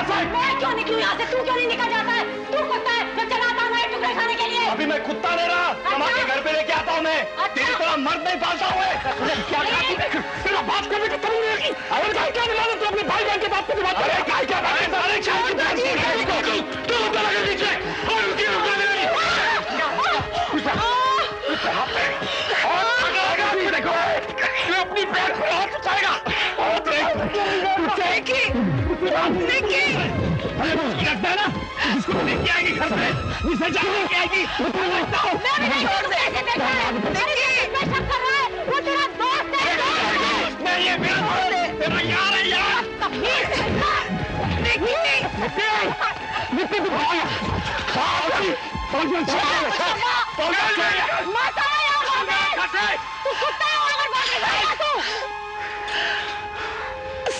से। मैं क्यों निकलूं यहाँ से? तू क्यों नहीं निकल जाता है? तू कुत्ता है जो चलाता हूँ मैं टुकड़े खाने के लिए। अभी मैं कुत्ता नहीं रहा, कमा के घर पे लेके आता हूँ मैं। तेरी तरह मर्द नहीं पालता हूँ। क्या तेरा बात करने की तमीज नहीं रखी। अरे क्या क्या मिला तू अपने भाई बहन के बाप को बात? अरे क्या क्या अरे तू रुका लगा नीचे और उसकी रुका नहीं। देखो मैं अपनी बैग पर हाथ उठाएगा। लगता है ना जिसको लेके आएगी घर पे जिसे लेके आएगी मैं भी नहीं छोड़ूंगा ऐसे देखा है। मेरे पे शक कर रहा है। वो तेरा दोस्त है। नहीं ये मेरा दोस्त है, तेरा यार है यार।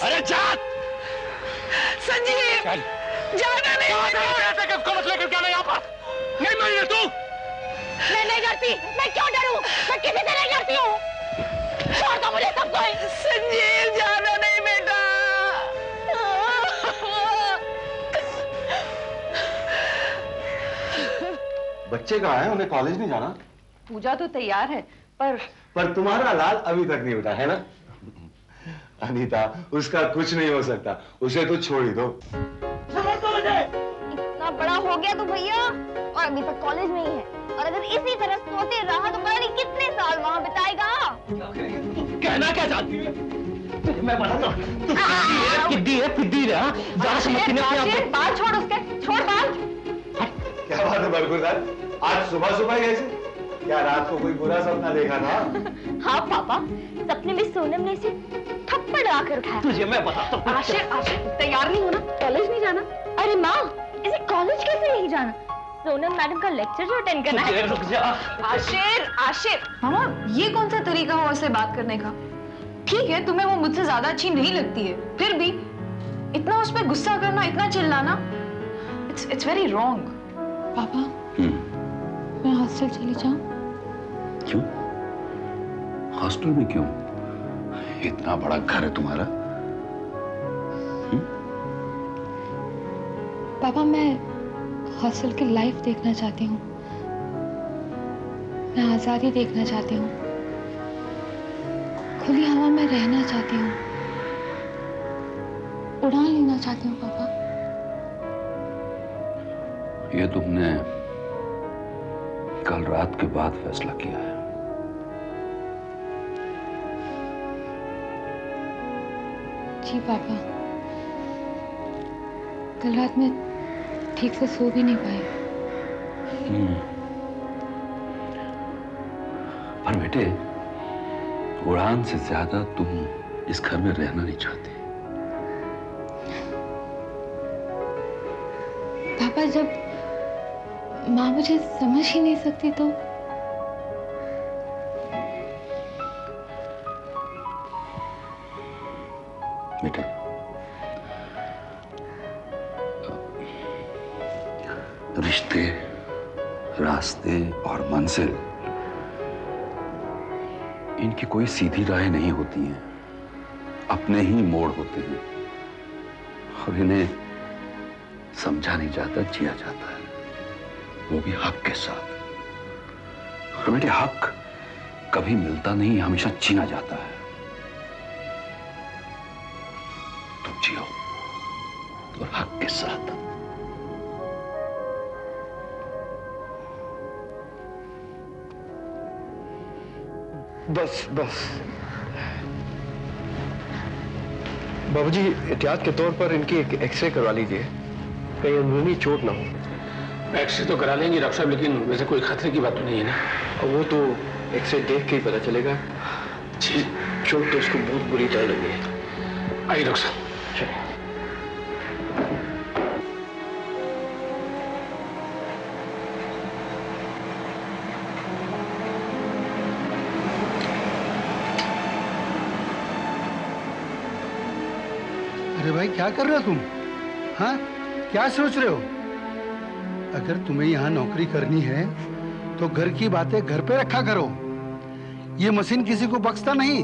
अरे जात संजीव जाना नहीं किसको मत लेकर क्या नहीं यहाँ पर? नहीं मानी तू? मैं नहीं डरती। मैं क्यों डरूं? मैं किसी से नहीं डरती हूँ। छोड़ दो मुझे सब कोई। संजीव जाना नहीं बेटा। बच्चे कहाँ हैं? उन्हें कॉलेज नहीं जाना? पूजा तो तैयार है पर तुम्हारा लाल अभी तक नहीं उठा है ना? अनीता उसका कुछ नहीं हो सकता, उसे तो छोड़ ही दो। इतना बड़ा हो गया तो भैया और अभी तक कॉलेज में ही है और अगर इसी तरह सोते रहा तो पता नहीं कितने साल वहाँ बिताएगा। कहना क्या चाहती है? मैं बताता हूँ। फिद्दी है ज़रा समझती नहीं। बाल छोड़ उसके, छोड़ बाल। क्या बात है बरगुरदार, आज सुबह सुबह कैसे? क्या रात को कोई बुरा सपना देखा था? हाँ पापा, सपने में सोनम ने इसे थप्पड़ लगाकर उठाया। तुझे मैं बताता हूँ। आशिर तैयार नहीं होना? कॉलेज नहीं जाना? अरे माँ, इसे कॉलेज कैसे नहीं जाना? सोनम मैडम का लेक्चर जो अटेंड करना है। रुक जा। आशिर मामा, ये कौन सा तरीका हुआ उससे बात करने का? ठीक है तुम्हें वो मुझसे ज्यादा अच्छी नहीं लगती है, फिर भी इतना उस पर गुस्सा करना, इतना चिल्लाना, इट्स वेरी रॉन्ग। पापा मैं हॉस्टल चली जाऊं? क्यों? हॉस्टल में क्यों? इतना बड़ा घर है तुम्हारा। पापा मैं हॉस्टल की लाइफ देखना चाहती हूँ, मैं आजादी देखना चाहती हूँ, खुली हवा में रहना चाहती हूँ, उड़ान लेना चाहती हूँ। पापा ये तुमने कल रात के बाद फैसला किया है। जी पापा, कल रात में ठीक से सो भी नहीं पाई। पर बेटे, उड़ान से ज्यादा तुम इस घर में रहना नहीं चाहते। पापा जब माँ मुझे समझ ही नहीं सकती तो? बेटे, रिश्ते, रास्ते और मंजिल, इनकी कोई सीधी राहें नहीं होती हैं, अपने ही मोड़ होते हैं और इन्हें समझा नहीं जाता, जिया जाता है, वो भी हक के साथ। और बेटे, हक कभी मिलता नहीं, हमेशा छीना जाता है। तुम जियो तो हक के साथ। बस बाबूजी, एहतियात के तौर पर इनकी एक एक्सरे करवा लीजिए, कहीं अंदरूनी चोट ना हो। एक्सरे तो करा लेंगे डॉक्टर साहब, लेकिन वैसे कोई खतरे की बात तो नहीं है ना? और वो तो एक्सरे देख के ही पता चलेगा। जी, चोट तो उसको बहुत बुरी तरह लगी है। आइए डॉक्टर साहब। अरे भाई क्या कर रहे हो तुम? हाँ, क्या सोच रहे हो? अगर तुम्हें यहाँ नौकरी करनी है तो घर की बातें घर पे रखा करो। ये मशीन किसी को बख्शता नहीं,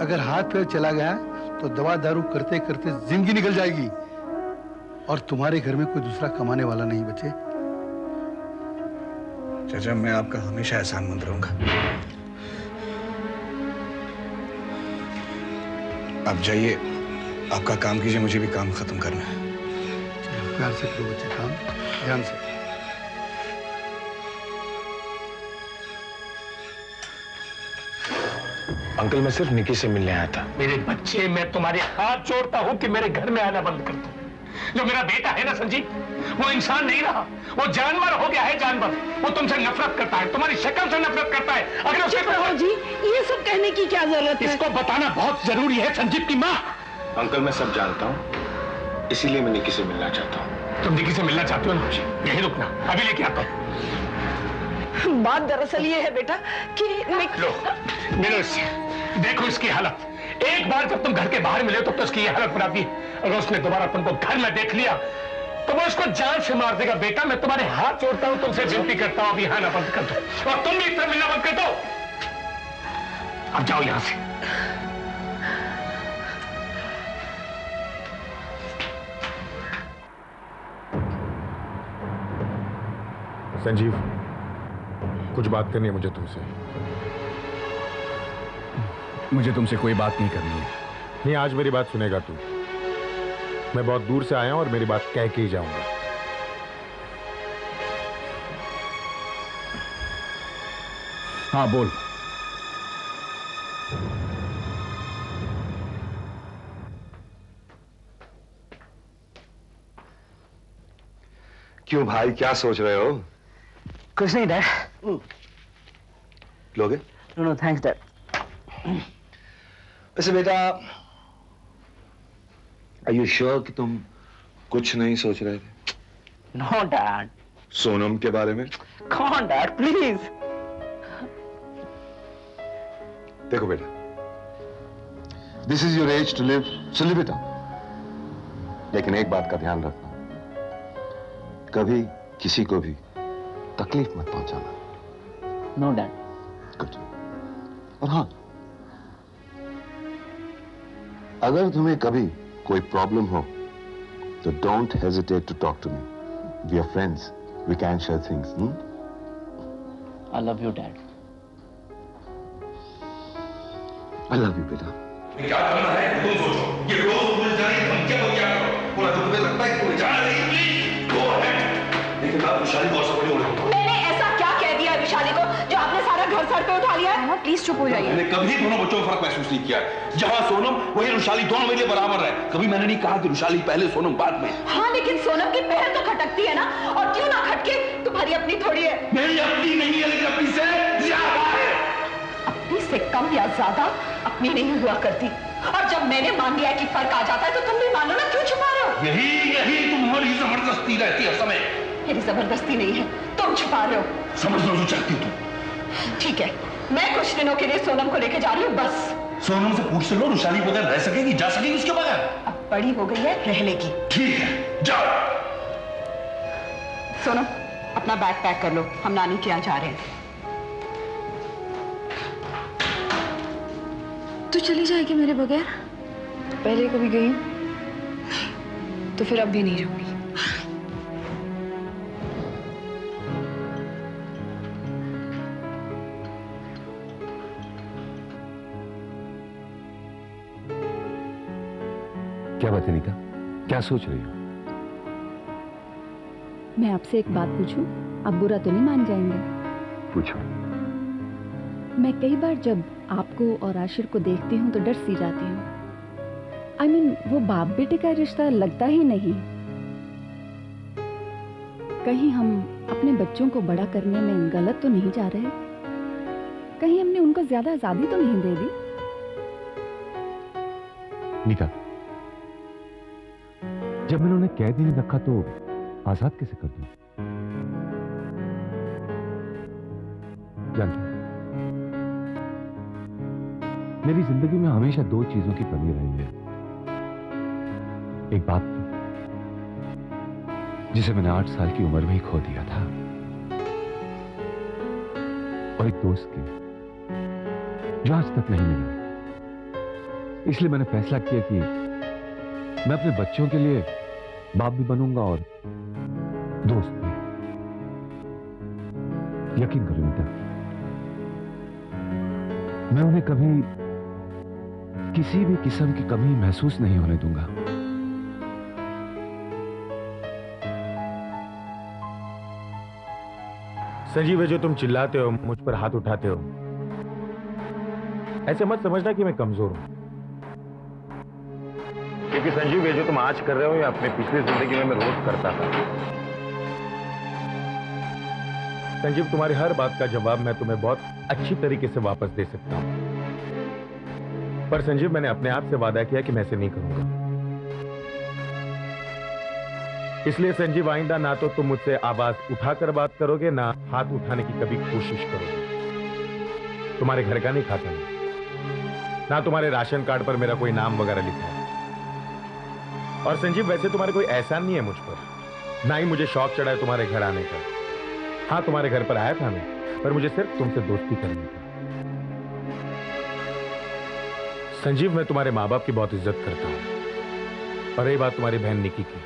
अगर हाथ पैर चला गया तो दवा दारू करते करते जिंदगी निकल जाएगी। और तुम्हारे घर में कोई दूसरा कमाने वाला नहीं बचे। चाचा, मैं आपका हमेशा एहसानमंद रहूंगा। आप जाइए, आपका काम कीजिए, मुझे भी काम खत्म करना है। चलो, प्यार से करो बच्चे काम, ध्यान से। अंकल, मैं सिर्फ निकी से मिलने आया था। मेरे बच्चे, मैं तुम्हारे हाथ जोड़ता हूं कि मेरे घर में आना बंद कर दो। जो मेरा बेटा है ना संजीव, वो इंसान नहीं रहा, वो जानवर हो गया है, जानवर। वो तुमसे नफरत करता है, तुम्हारी शक्ल से नफरत करता है। अगर उसे जी, ये सब कहने की क्या जरूरत है? इसको बताना बहुत जरूरी है। संजीव की माँ। अंकल, मैं सब जानता हूँ, इसीलिए मैं निकी से मिलना चाहता हूँ। तुम निकी से मिलना चाहते हो ना? यहीं रुकना, अभी लेके आता हूँ। बात दरअसल ये है बेटा कि लो, मिलो इससे, देखो इसकी हालत। एक बार जब तुम घर के बाहर मिले तो उसकी ये हालत बना दी। अगर उसने दोबारा तुमको घर में देख लिया तो वो उसको जान से मार देगा। बेटा, मैं तुम्हारे हाथ जोड़ता हूं, तुमसे विनती करता हूं, अभी आना बंद कर दो और तुम भी इससे मिलना बंद कर दो। अब जाओ यहां से। संजीव, कुछ बात करनी है मुझे तुमसे। मुझे तुमसे कोई बात नहीं करनी है। नहीं, आज मेरी बात सुनेगा तू। मैं बहुत दूर से आया हूं और मेरी बात कह के ही जाऊंगा। हाँ, बोल। क्यों भाई, क्या सोच रहे हो? कुछ नहीं डैड। लोगे? No thanks dad. वैसे बेटा, आर यू श्योर कि तुम कुछ नहीं सोच रहे थे? No dad. सोनम के बारे में? Come on dad, please. देखो बेटा, this is your age to live, so live it up. लेकिन एक बात का ध्यान रखना, कभी किसी को भी तकलीफ मत पहुंचाना। No dad. गुड। और हाँ, अगर तुम्हें कभी कोई प्रॉब्लम हो तो don't hesitate to talk to me. We are friends, we can share things. I love you dad. I love you बेटा। क्या करना है तुम सोचो। ये रोज भूल जाने की धमकियां तो क्या करो? पूरा तुम्हें लगता है कि जाना नहीं, प्लीज गो अहेड। लेकिन मैं विशाली को और बड़ी हो। मैंने ऐसा क्या कह दिया विशाली को जो आपने सारा घर सर पे उठा लिया है? मामा प्लीज चुप हो जाइए। मैंने कभी दोनों बच्चों में फर्क महसूस नहीं किया। जहां सोनम वही रुशाली, दोनों मेरे लिए बराबर है। कभी मैंने नहीं कहा कि रुशाली पहले, सोनम बाद में। हाँ, लेकिन सोनम की पहल तो खटकती है ना, और क्यों ना खटके? तुम्हारी अपनी थोड़ी है। मेरी अपनी नहीं है, लेकिन अपनी से ज्यादा है। अपनी से कम या ज्यादा अपनी नहीं हुआ करती। और जब मैंने मान लिया कि फर्क आ जाता है तो तुम भी मानो ना, क्यों छुपा रहे हो? यही तुम्हारी जबरदस्ती रहती है समय। मेरी जबरदस्ती नहीं है, तुम छुपा रहे हो। समझ लो जो चाहती हो तुम। ठीक है, मैं कुछ दिनों के लिए सोनम को लेके जा रही हूँ, बस। सोनम से पूछ लो, रुशाली बगैर रह सकेगी, जा सकेगी उसके बगैर? अब बड़ी हो गई है, रह लेगी। ठीक है, जाओ। सोनम, अपना बैग पैक कर लो, हम नानी के यहाँ जा रहे हैं। तू चली जाएगी मेरे बगैर? पहले कभी गई हूं, तो फिर अब भी नहीं रहूंगी। क्या बात है नीता, क्या सोच रही हो? मैं आपसे एक बात पूछूं? आप बुरा तो नहीं मान जाएंगे? पूछो। मैं कई बार जब आपको और आशिर को देखती हूँ तो डर सी जाती हूँ। I mean, वो बाप बेटे का रिश्ता लगता ही नहीं। कहीं हम अपने बच्चों को बड़ा करने में गलत तो नहीं जा रहे? कहीं हमने उनको ज्यादा आजादी तो नहीं दे दी? नीता, जब मैंने उन्हें कैद ही नहीं रखा तो आजाद कैसे कर दूं? जानते, मेरी जिंदगी में हमेशा दो चीजों की कमी रही है। एक बाप की, जिसे मैंने 8 साल की उम्र में ही खो दिया था, और एक दोस्त की, जो आज तक नहीं मिला। इसलिए मैंने फैसला किया कि मैं अपने बच्चों के लिए बाप भी बनूंगा और दोस्त भी। यकीन करो नीता, मैं उन्हें कभी किसी भी किस्म की कमी महसूस नहीं होने दूंगा। संजीव, है जो तुम चिल्लाते हो, मुझ पर हाथ उठाते हो, ऐसे मत समझना कि मैं कमजोर हूं। क्योंकि संजीव, ये जो तुम आज कर रहे हो, ये अपने पिछली जिंदगी में मैं रोज करता था। संजीव, तुम्हारी हर बात का जवाब मैं तुम्हें बहुत अच्छी तरीके से वापस दे सकता हूं, पर संजीव, मैंने अपने आप से वादा किया कि मैं ऐसे नहीं करूंगा। इसलिए संजीव, आइंदा ना तो तुम मुझसे आवाज उठाकर बात करोगे, ना हाथ उठाने की कभी कोशिश करोगे। तुम्हारे घर का नहीं खाता मैं, ना तुम्हारे राशन कार्ड पर मेरा कोई नाम वगैरह लिखा है। और संजीव, वैसे तुम्हारे कोई एहसान नहीं है मुझ पर, ना ही मुझे शौक चढ़ा है तुम्हारे घर आने का। हाँ, तुम्हारे घर पर आया था मैं, पर मुझे सिर्फ तुमसे दोस्ती करनी थी। संजीव, मैं तुम्हारे माँ बाप की बहुत इज्जत करता हूं, और यही बात तुम्हारी बहन निकी की।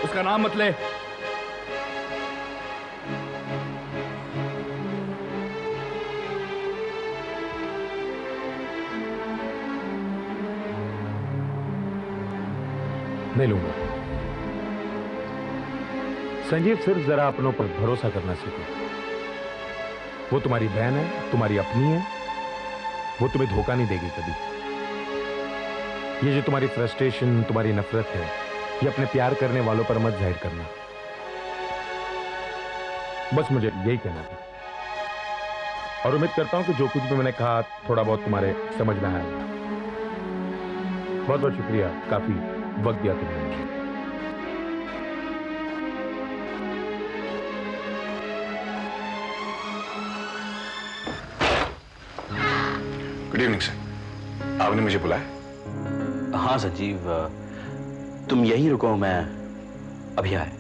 उसका नाम मत ले। नहीं लूंगा। संजीव, सिर्फ जरा अपनों पर भरोसा करना सीखो। वो तुम्हारी बहन है, तुम्हारी अपनी है, वो तुम्हें धोखा नहीं देगी कभी। ये जो तुम्हारी फ्रस्ट्रेशन, तुम्हारी नफरत है, ये अपने प्यार करने वालों पर मत जाहिर करना। बस मुझे यही कहना था, और उम्मीद करता हूं कि जो कुछ भी मैंने कहा थोड़ा बहुत तुम्हारे समझ में आया। बहुत बहुत शुक्रिया, काफी वक्त दिया तुमने मुझे। गुड इवनिंग सर, आपने मुझे बुलाया? हाँ संजीव, तुम यहीं रुको, मैं अभी आया।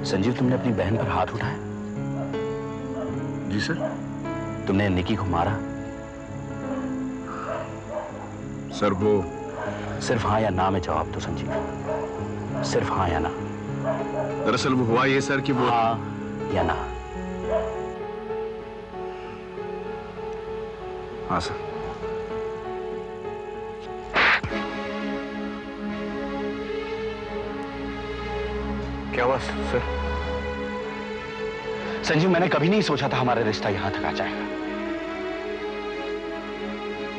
संजीव, तुमने अपनी बहन पर हाथ उठाया? जी सर। तुमने निकी को मारा? सर, वो सिर्फ हाँ या ना में जवाब दो संजीव, सिर्फ हाँ या ना। दरअसल वो हुआ ये सर कि वो हाँ या ना। हाँ सर। क्या हुआ सर? संजीव, मैंने कभी नहीं सोचा था हमारा रिश्ता यहां तक आ जाएगा।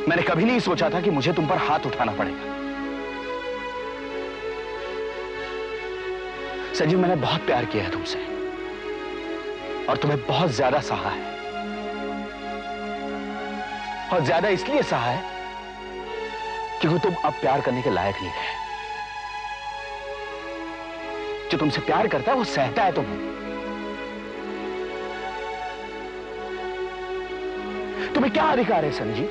मैंने कभी नहीं सोचा था कि मुझे तुम पर हाथ उठाना पड़ेगा। संजीव, मैंने बहुत प्यार किया है तुमसे, और तुम्हें बहुत ज्यादा सहा है, और ज्यादा इसलिए सहा है क्योंकि तुम अब प्यार करने के लायक नहीं रहे। जो तुमसे प्यार करता है वो सहता है तुम्हें। तुम्हें क्या अधिकार है संजीव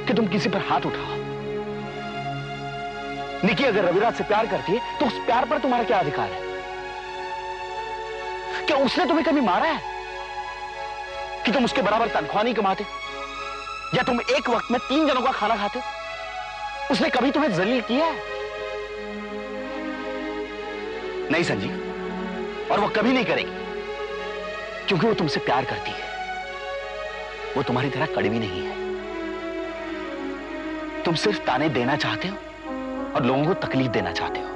कि तुम किसी पर हाथ उठाओ? निकी अगर रविराज से प्यार करती है तो उस प्यार पर तुम्हारा क्या अधिकार है? क्या उसने तुम्हें कभी मारा है कि तुम उसके बराबर तनख्वाह नहीं कमाते, या तुम एक वक्त में 3 जनों का खाना खाते हो? उसने कभी तुम्हें जलील किया है? नहीं संजीव, और वो कभी नहीं करेगी, क्योंकि वो तुमसे प्यार करती है। वो तुम्हारी तरह कड़वी नहीं है। तुम सिर्फ ताने देना चाहते हो और लोगों को तकलीफ देना चाहते हो।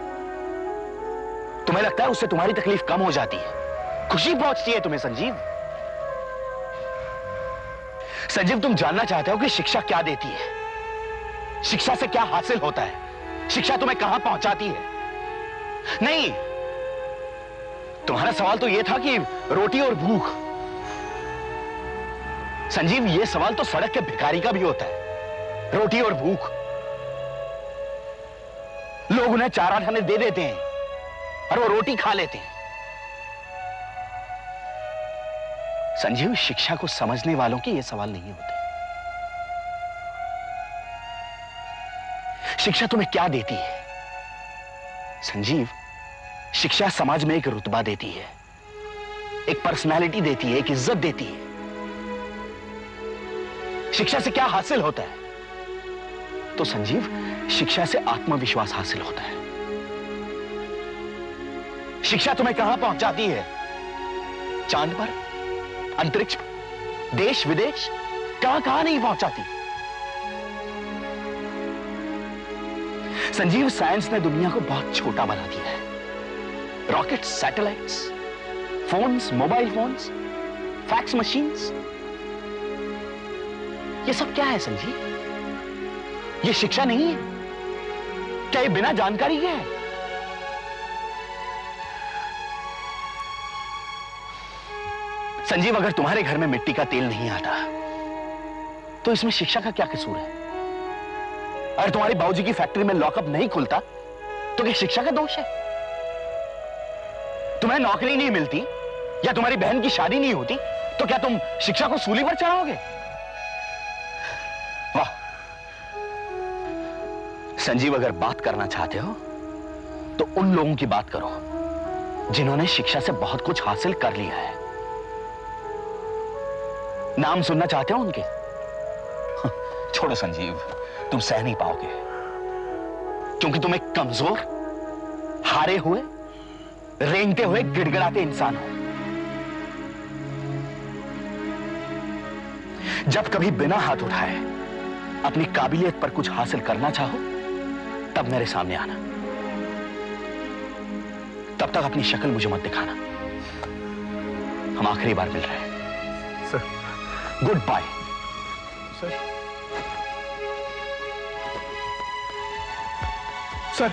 तुम्हें लगता है उससे तुम्हारी तकलीफ कम हो जाती है, खुशी पहुंचती है तुम्हें। संजीव, संजीव, तुम जानना चाहते हो कि शिक्षा क्या देती है, शिक्षा से क्या हासिल होता है, शिक्षा तुम्हें कहां पहुंचाती है? नहीं, तुम्हारा सवाल तो यह था कि रोटी और भूख। संजीव, यह सवाल तो सड़क के भिखारी का भी होता है, रोटी और भूख। लोग उन्हें 4 आने दे देते हैं और वो रोटी खा लेते हैं। संजीव, शिक्षा को समझने वालों के ये सवाल नहीं होते। शिक्षा तुम्हें क्या देती है? संजीव, शिक्षा समाज में एक रुतबा देती है, एक पर्सनालिटी देती है, एक इज्जत देती है। शिक्षा से क्या हासिल होता है? तो संजीव, शिक्षा से आत्मविश्वास हासिल होता है। शिक्षा तुम्हें कहां पहुंचाती है? चांद पर, अंतरिक्ष पर, देश विदेश, कहां कहां नहीं पहुंचाती। संजीव, साइंस ने दुनिया को बहुत छोटा बना दिया है। Rockets, satellites, phones, mobile phones, fax machines, ये सब क्या है संजीव? ये शिक्षा नहीं है क्या? ये बिना जानकारी के है? संजीव, अगर तुम्हारे घर में मिट्टी का तेल नहीं आता तो इसमें शिक्षा का क्या कसूर है? अगर तुम्हारी बाबूजी की फैक्ट्री में लॉकअप नहीं खुलता तो क्या शिक्षा का दोष है? तुम्हें नौकरी नहीं मिलती या तुम्हारी बहन की शादी नहीं होती तो क्या तुम शिक्षा को सूली पर चढ़ाओगे? वाह संजीव, अगर बात करना चाहते हो तो उन लोगों की बात करो जिन्होंने शिक्षा से बहुत कुछ हासिल कर लिया है। नाम सुनना चाहते हो उनके? छोड़ो संजीव, तुम सह नहीं पाओगे, क्योंकि तुम एक कमजोर, हारे हुए, रेंगते हुए, गिड़गिड़ाते इंसान हो। जब कभी बिना हाथ उठाए अपनी काबिलियत पर कुछ हासिल करना चाहो तब मेरे सामने आना। तब तक अपनी शक्ल मुझे मत दिखाना। हम आखिरी बार मिल रहे हैं। Sir, good bye. सर,